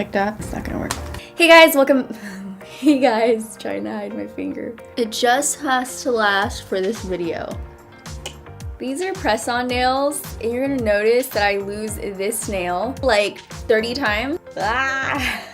like that. It's not gonna work. Hey guys, welcome. Hey guys, trying to hide my finger. It just has to last for this video. These are press-on nails, and you're gonna notice that I lose this nail like 30 times. Ah.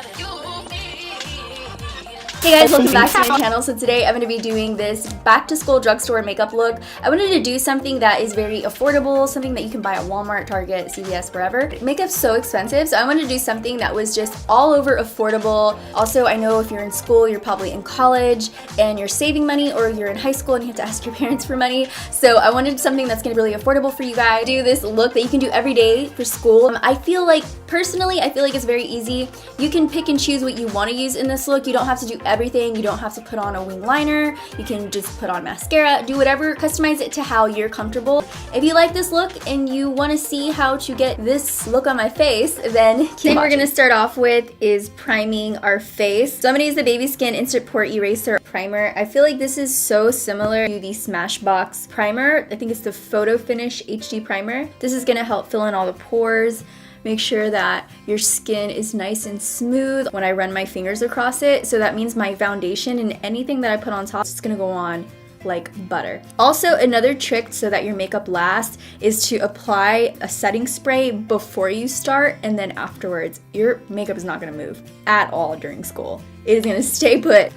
Hey guys, welcome back to my channel. So today I'm going to be doing this back to school drugstore makeup look. I wanted to do something that is very affordable, something that you can buy at Walmart, Target, CVS, wherever. Makeup's so expensive, so I wanted to do something that was just all over affordable. Also, I know if you're in school, you're probably in college and you're saving money, or you're in high school and you have to ask your parents for money. So I wanted something that's going to be really affordable for you guys. Do this look that you can do every day for school. I feel like, personally, it's very easy. You can pick and choose what you want to use in this look. You don't have to do everything. You don't have to put on a wing liner. You can just put on mascara, do whatever, customize it to how you're comfortable. If you like this look and you want to see how to get this look on my face, then keep watching. We're gonna start off with is priming our face. So I'm gonna use the Baby Skin Instant Pore Eraser Primer. I feel like this is so similar to the Smashbox primer. I think it's the Photo Finish HD Primer. This is gonna help fill in all the pores. Make sure that your skin is nice and smooth when I run my fingers across it. So that means my foundation and anything that I put on top is gonna go on like butter. Also, another trick so that your makeup lasts is to apply a setting spray before you start, and then afterwards. Your makeup is not gonna move at all during school. It is gonna stay put.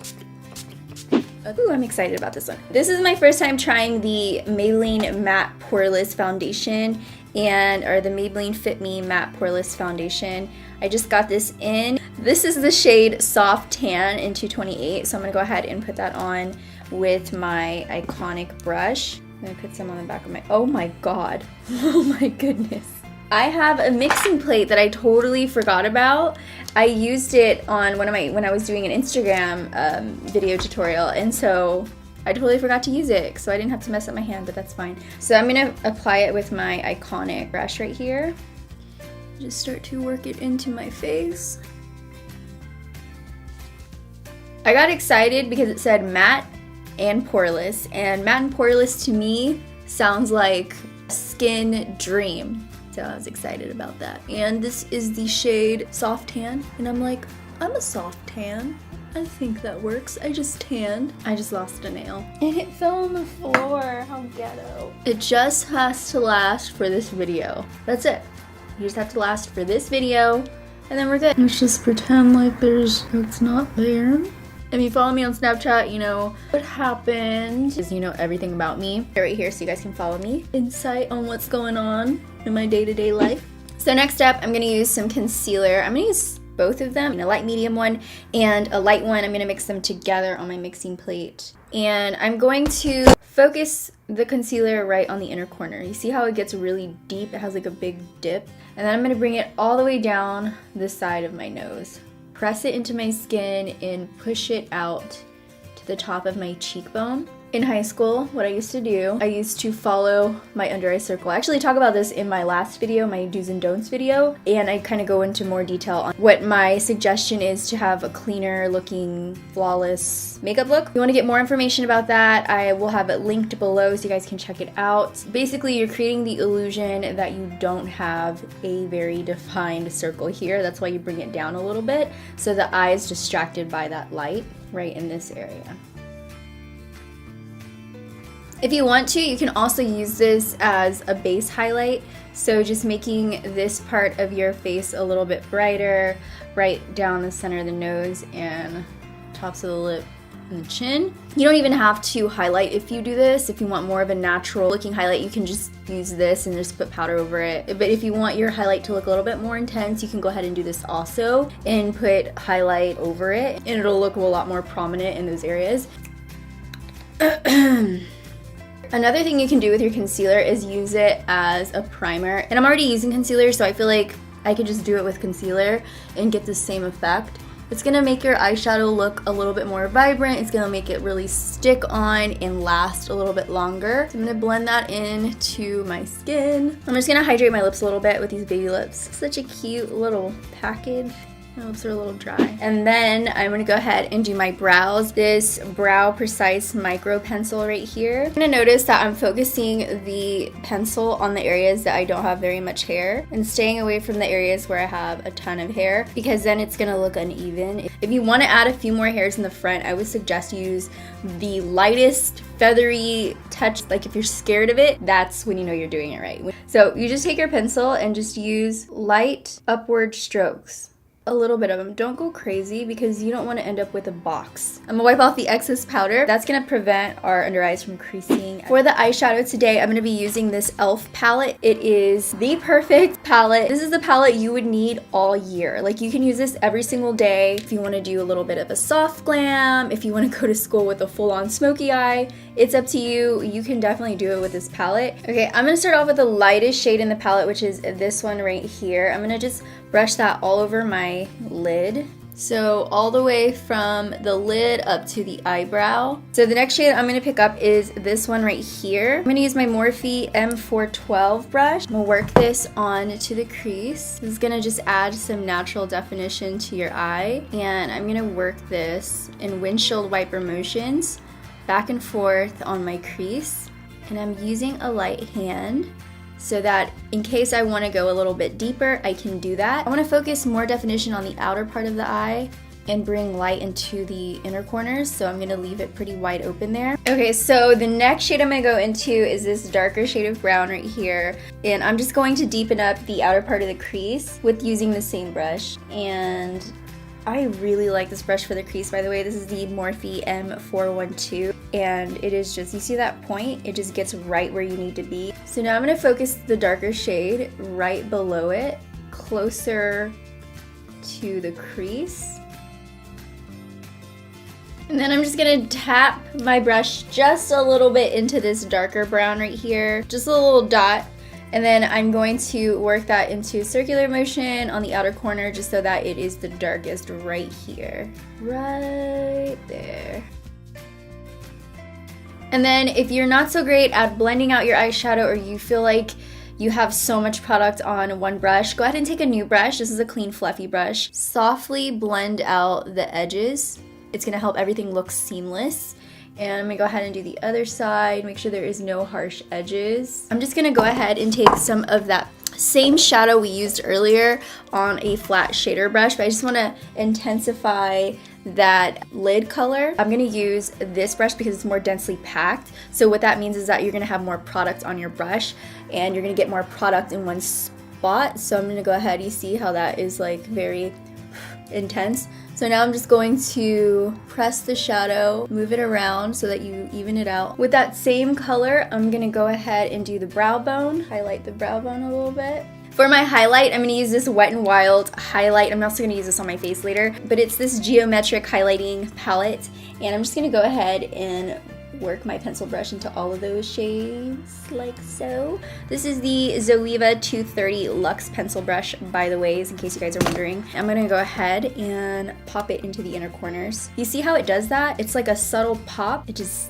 Ooh, I'm excited about this one. This is my first time trying the Maybelline Matte Poreless Foundation or the Maybelline Fit Me Matte Poreless Foundation. I just got this in. This is the shade Soft Tan in 228, so I'm gonna go ahead and put that on with my Iconic brush. I'm gonna put some on the back of my, oh my god, oh my goodness. I have a mixing plate that I totally forgot about. I used it on when I was doing an Instagram video tutorial, and so I totally forgot to use it, so I didn't have to mess up my hand, but that's fine. So I'm gonna apply it with my Iconic brush right here. Just start to work it into my face. I got excited because it said matte and poreless, and matte and poreless to me sounds like skin dream. So I was excited about that. And this is the shade Soft Tan, and I'm like, I'm a soft tan. I think that works. I just tanned. I just lost a nail. And it fell on the floor. How ghetto. It just has to last for this video. That's it. You just have to last for this video, and then we're good. Let's just pretend like it's not there. If you follow me on Snapchat, you know what happened. Because you know everything about me. Right here so you guys can follow me. Insight on what's going on in my day-to-day life. So next up, I'm gonna use some concealer. I'm gonna use both of them, a light medium one and a light one. I'm gonna mix them together on my mixing plate. And I'm going to focus the concealer right on the inner corner. You see how it gets really deep? It has like a big dip. And then I'm gonna bring it all the way down the side of my nose. Press it into my skin and push it out to the top of my cheekbone. In high school, what I used to do, I used to follow my under eye circle. I actually talk about this in my last video, my do's and don'ts video, and I kind of go into more detail on what my suggestion is to have a cleaner looking, flawless makeup look. If you want to get more information about that, I will have it linked below so you guys can check it out. Basically, you're creating the illusion that you don't have a very defined circle here. That's why you bring it down a little bit, so the eye is distracted by that light right in this area. If you want to, you can also use this as a base highlight. So just making this part of your face a little bit brighter, right down the center of the nose and tops of the lip and the chin. You don't even have to highlight if you do this. If you want more of a natural looking highlight, you can just use this and just put powder over it. But if you want your highlight to look a little bit more intense, you can go ahead and do this also and put highlight over it, and it'll look a lot more prominent in those areas. Another thing you can do with your concealer is use it as a primer. And I'm already using concealer, so I feel like I could just do it with concealer and get the same effect. It's gonna make your eyeshadow look a little bit more vibrant. It's gonna make it really stick on and last a little bit longer. So I'm gonna blend that into my skin. I'm just gonna hydrate my lips a little bit with these baby lips. Such a cute little package. My lips are a little dry. And then I'm gonna go ahead and do my brows. This Brow Precise Micro Pencil right here. I'm gonna notice that I'm focusing the pencil on the areas that I don't have very much hair and staying away from the areas where I have a ton of hair, because then it's gonna look uneven. If you wanna add a few more hairs in the front, I would suggest you use the lightest feathery touch. Like if you're scared of it, that's when you know you're doing it right. So you just take your pencil and just use light upward strokes. A little bit of them. Don't go crazy because you don't want to end up with a box. I'm gonna wipe off the excess powder. That's gonna prevent our under eyes from creasing. For the eyeshadow today, I'm gonna be using this e.l.f. palette. It is the perfect palette. This is the palette you would need all year. Like you can use this every single day if you want to do a little bit of a soft glam, if you want to go to school with a full-on smoky eye. It's up to you. You can definitely do it with this palette. Okay, I'm gonna start off with the lightest shade in the palette, which is this one right here. I'm gonna just brush that all over my lid. So all the way from the lid up to the eyebrow. So the next shade I'm gonna pick up is this one right here. I'm gonna use my Morphe M412 brush. I'm gonna work this on to the crease. This is gonna just add some natural definition to your eye. And I'm gonna work this in windshield wiper motions back and forth on my crease. And I'm using a light hand so that in case I want to go a little bit deeper, I can do that. I want to focus more definition on the outer part of the eye and bring light into the inner corners, so I'm going to leave it pretty wide open there. Okay, so the next shade I'm going to go into is this darker shade of brown right here, and I'm just going to deepen up the outer part of the crease with using the same brush. And I really like this brush for the crease, by the way. This is the Morphe M412, and it is just, you see that point? It just gets right where you need to be. So now I'm gonna focus the darker shade right below it, closer to the crease. And then I'm just gonna tap my brush just a little bit into this darker brown right here, just a little dot. And then I'm going to work that into circular motion on the outer corner just so that it is the darkest right here. Right there. And then if you're not so great at blending out your eyeshadow, or you feel like you have so much product on one brush, go ahead and take a new brush. This is a clean, fluffy brush. Softly blend out the edges. It's gonna help everything look seamless. And I'm gonna go ahead and do the other side, make sure there is no harsh edges. I'm just gonna go ahead and take some of that same shadow we used earlier on a flat shader brush, but I just wanna intensify that lid color. I'm gonna use this brush because it's more densely packed. So what that means is that you're gonna have more product on your brush and you're gonna get more product in one spot. So I'm gonna go ahead, you see how that is like very intense. So now I'm just going to press the shadow, move it around so that you even it out. With that same color, I'm gonna go ahead and do the brow bone, highlight the brow bone a little bit. For my highlight, I'm gonna use this Wet n Wild highlight. I'm also gonna use this on my face later, but it's this geometric highlighting palette. And I'm just gonna go ahead and work my pencil brush into all of those shades like so. This is the Zoeva 230 Luxe pencil brush, by the way, in case you guys are wondering. I'm gonna go ahead and pop it into the inner corners. You see how it does that? It's like a subtle pop. It just...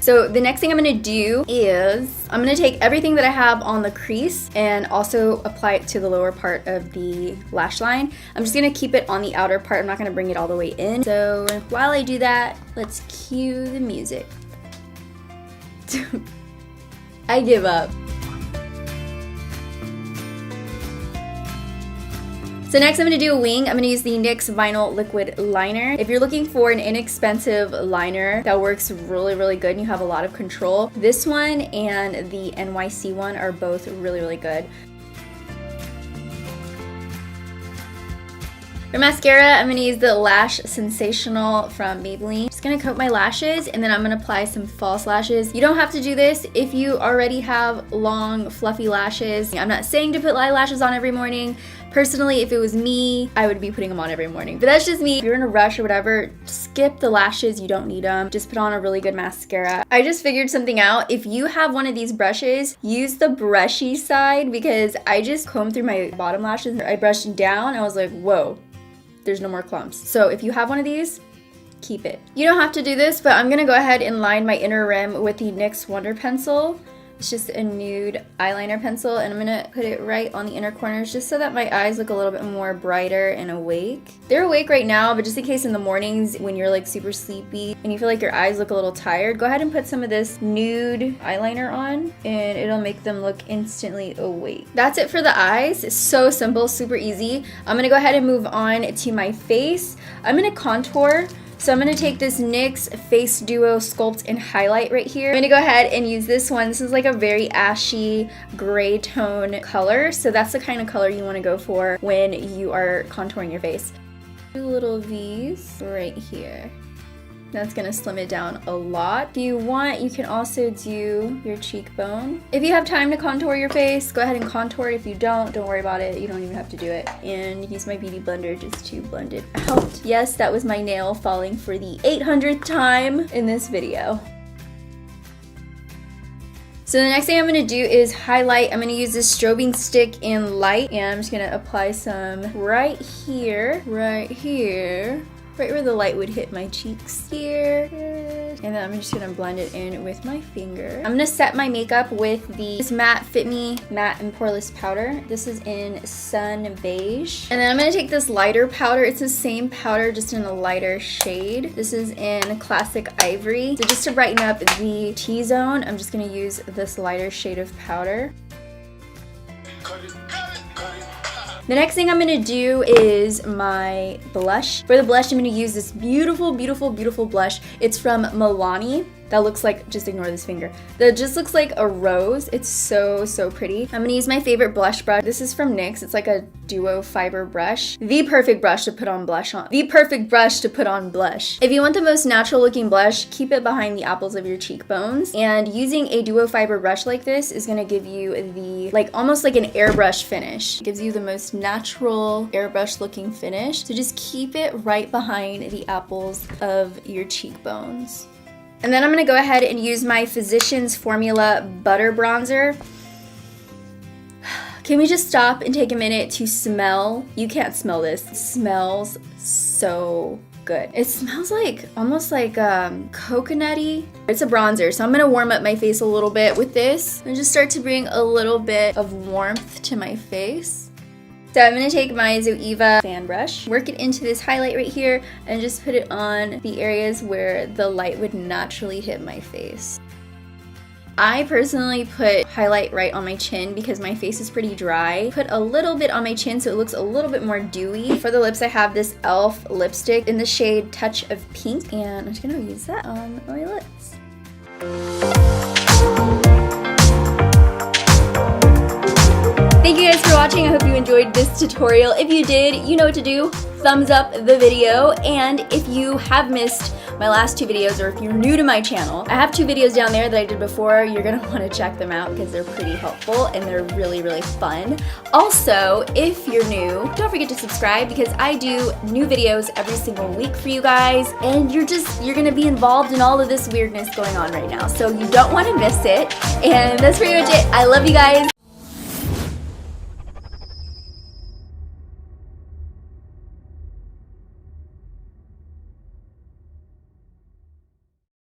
So the next thing I'm gonna do is I'm gonna take everything that I have on the crease and also apply it to the lower part of the lash line. I'm just gonna keep it on the outer part. I'm not gonna bring it all the way in. So while I do that, let's cue the music. I give up. So next I'm going to do a wing. I'm going to use the NYX Vinyl Liquid Liner. If you're looking for an inexpensive liner that works really, really good and you have a lot of control, this one and the NYC one are both really, really good. For mascara, I'm going to use the Lash Sensational from Maybelline. Just going to coat my lashes and then I'm going to apply some false lashes. You don't have to do this if you already have long, fluffy lashes. I'm not saying to put eyelashes on every morning. Personally, if it was me, I would be putting them on every morning. But that's just me. If you're in a rush or whatever, skip the lashes. You don't need them. Just put on a really good mascara. I just figured something out. If you have one of these brushes, use the brushy side because I just combed through my bottom lashes. I brushed down. I was like, whoa. There's no more clumps. So if you have one of these, keep it. You don't have to do this, but I'm gonna go ahead and line my inner rim with the NYX Wonder Pencil. It's just a nude eyeliner pencil, and I'm gonna put it right on the inner corners just so that my eyes look a little bit more brighter and awake. They're awake right now, but just in case in the mornings when you're like super sleepy and you feel like your eyes look a little tired, go ahead and put some of this nude eyeliner on and it'll make them look instantly awake. That's it for the eyes. It's so simple, super easy. I'm gonna go ahead and move on to my face. I'm gonna contour. So I'm going to take this NYX Face Duo Sculpt and Highlight right here. I'm going to go ahead and use this one. This is like a very ashy gray tone color. So that's the kind of color you want to go for when you are contouring your face. Two little V's right here. That's gonna slim it down a lot. If you want, you can also do your cheekbone. If you have time to contour your face, go ahead and contour it. If you don't worry about it. You don't even have to do it. And use my beauty blender just to blend it out. Yes, that was my nail falling for the 800th time in this video. So the next thing I'm gonna do is highlight. I'm gonna use this strobing stick in light, and I'm just gonna apply some right here, right where the light would hit my cheeks here. And then I'm just gonna blend it in with my finger. I'm gonna set my makeup with this matte Fit Me Matte and Poreless powder. This is in Sun Beige. And then I'm gonna take this lighter powder. It's the same powder, just in a lighter shade. This is in Classic Ivory. So just to brighten up the T-zone, I'm just gonna use this lighter shade of powder. The next thing I'm gonna do is my blush. For the blush, I'm gonna use this beautiful, beautiful, beautiful blush. It's from Milani. That looks like, just ignore this finger. That just looks like a rose. It's so, so pretty. I'm gonna use my favorite blush brush. This is from NYX. It's like a duo fiber brush. The perfect brush to put on blush on. The perfect brush to put on blush. If you want the most natural looking blush, keep it behind the apples of your cheekbones. And using a duo fiber brush like this is gonna give you the, like, almost like an airbrush finish. It gives you the most natural airbrush looking finish. So just keep it right behind the apples of your cheekbones. And then I'm gonna go ahead and use my Physicians Formula Butter Bronzer. Can we just stop and take a minute to smell? You can't smell this. It smells so good. It smells like, almost like coconutty. It's a bronzer, so I'm gonna warm up my face a little bit with this and just start to bring a little bit of warmth to my face. So I'm going to take my Zoeva fan brush, work it into this highlight right here, and just put it on the areas where the light would naturally hit my face. I personally put highlight right on my chin because my face is pretty dry. Put a little bit on my chin so it looks a little bit more dewy. For the lips, I have this e.l.f. lipstick in the shade Touch of Pink, and I'm just going to use that on my lips. Thank you guys for watching. I hope you enjoyed this tutorial. If you did, you know what to do. Thumbs up the video. And if you have missed my last two videos, or if you're new to my channel, I have two videos down there that I did before. You're gonna want to check them out because they're pretty helpful and they're really, really fun. Also, if you're new, don't forget to subscribe because I do new videos every single week for you guys, and you're gonna be involved in all of this weirdness going on right now. So you don't want to miss it. And that's pretty much it. I love you guys.